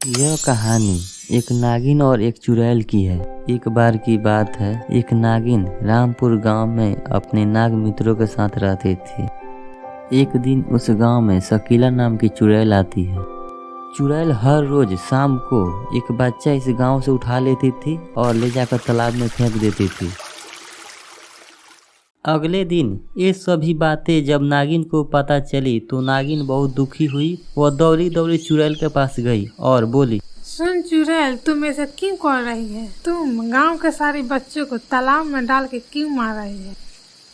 यह कहानी एक नागिन और एक चुड़ैल की है। एक बार की बात है, एक नागिन रामपुर गांव में अपने नाग मित्रों के साथ रहती थी। एक दिन उस गांव में शकीला नाम की चुड़ैल आती है। चुड़ैल हर रोज शाम को एक बच्चा इस गांव से उठा लेती थी और ले जाकर तालाब में फेंक देती थी। अगले दिन ये सभी बातें जब नागिन को पता चली तो नागिन बहुत दुखी हुई। वह दौड़ी दौड़ी चुड़ैल के पास गई और बोली, सुन चुड़ैल, तुम ऐसा क्यों कर रही है? तुम गांव के सारे बच्चों को तालाब में डाल के क्यों मार रही है?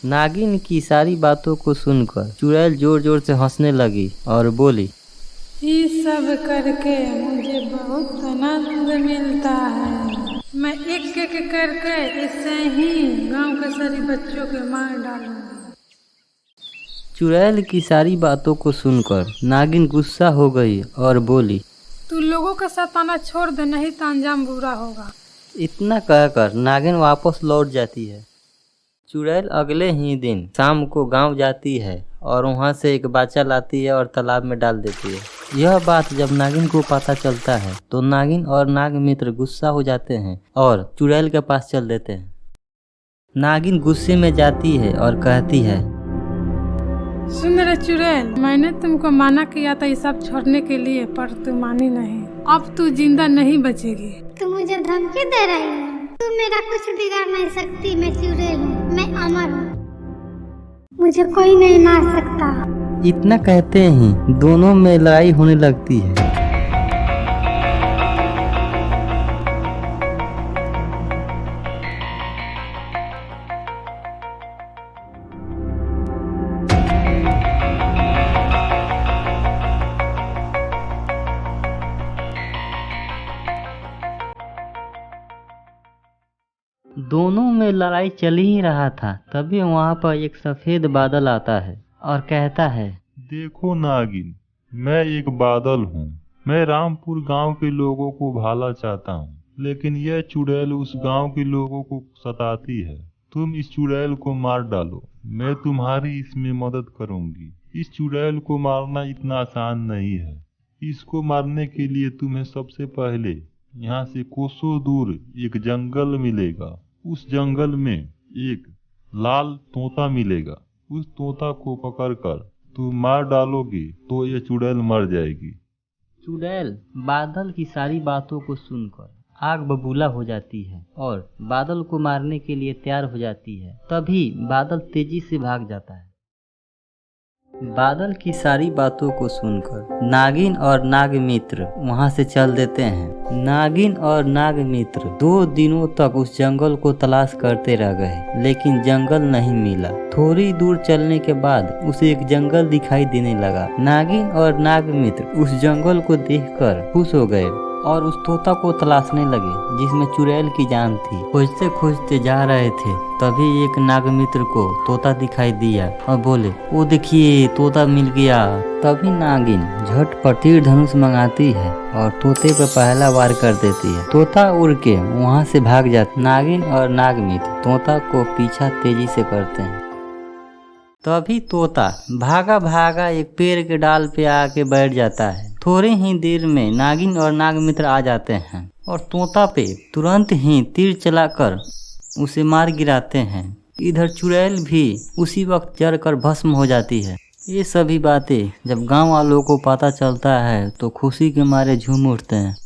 नागिन की सारी बातों को सुनकर चुड़ैल जोर जोर से हंसने लगी और बोली, ये सब करके मुझे बहुत आनंद मिलता है। मैं एक एक करके ऐसे ही गांव के सारे बच्चों के मार डालूंगी। चुड़ैल की सारी बातों को सुनकर नागिन गुस्सा हो गई और बोली, तू लोगों का सताना छोड़ दे, नहीं तो अंजाम बुरा होगा। इतना कहकर नागिन वापस लौट जाती है। चुड़ैल अगले ही दिन शाम को गांव जाती है और वहां से एक बच्चा लाती है और तालाब में डाल देती है। यह बात जब नागिन को पता चलता है तो नागिन और नाग मित्र गुस्सा हो जाते हैं और चुड़ैल के पास चल देते हैं। नागिन गुस्से में जाती है और कहती है, सुन रे चुड़ैल, मैंने तुमको मना किया था ये सब छोड़ने के लिए, पर तू मानी नहीं। अब तू जिंदा नहीं बचेगी। तू मुझे धमकी दे रही है? तू मेरा कुछ बिगाड़ नहीं सकती। मैं चुड़ैल हूँ, मैं अमर हूँ, मुझे कोई नहीं मार सकता। इतना कहते ही दोनों में लड़ाई होने लगती है। दोनों में लड़ाई चल ही रहा था, तभी वहां पर एक सफेद बादल आता है और कहता है, देखो नागिन, मैं एक बादल हूँ। मैं रामपुर गांव के लोगों को भाला चाहता हूँ, लेकिन यह चुड़ैल उस गांव के लोगों को सताती है। तुम इस चुड़ैल को मार डालो, मैं तुम्हारी इसमें मदद करूंगी। इस चुड़ैल को मारना इतना आसान नहीं है। इसको मारने के लिए तुम्हें सबसे पहले यहाँ से कोसों दूर एक जंगल मिलेगा। उस जंगल में एक लाल तोता मिलेगा। उस तोता को पकड़कर तुम मार डालोगे तो ये चुड़ैल मर जाएगी। चुड़ैल बादल की सारी बातों को सुनकर आग बबूला हो जाती है और बादल को मारने के लिए तैयार हो जाती है। तभी बादल तेजी से भाग जाता है। बादल की सारी बातों को सुनकर नागिन और नाग मित्र वहां से चल देते हैं। नागिन और नाग मित्र 2 दिनों तक उस जंगल को तलाश करते रह गए, लेकिन जंगल नहीं मिला। थोड़ी दूर चलने के बाद उसे एक जंगल दिखाई देने लगा। नागिन और नाग मित्र उस जंगल को देखकर खुश हो गए और उस तोता को तलाशने लगे जिसमें चुड़ैल की जान थी। खोजते खोजते जा रहे थे, तभी एक नाग मित्र को तोता दिखाई दिया और बोले, ओ देखिए, तोता मिल गया। तभी नागिन झटपट तीर धनुष मंगाती है और तोते पे पहला वार कर देती है। तोता उड़ के वहां से भाग जाता। नागिन और नाग मित्र तोता को पीछा तेजी से करते हैं। तभी तोता भागा भागा एक पेड़ के डाल पे आके बैठ जाता है। थोड़े ही देर में नागिन और नाग मित्र आ जाते हैं और तोता पे तुरंत ही तीर चलाकर उसे मार गिराते हैं। इधर चुड़ैल भी उसी वक्त जलकर भस्म हो जाती है। ये सभी बातें जब गांव वालों को पता चलता है तो खुशी के मारे झूम उठते हैं।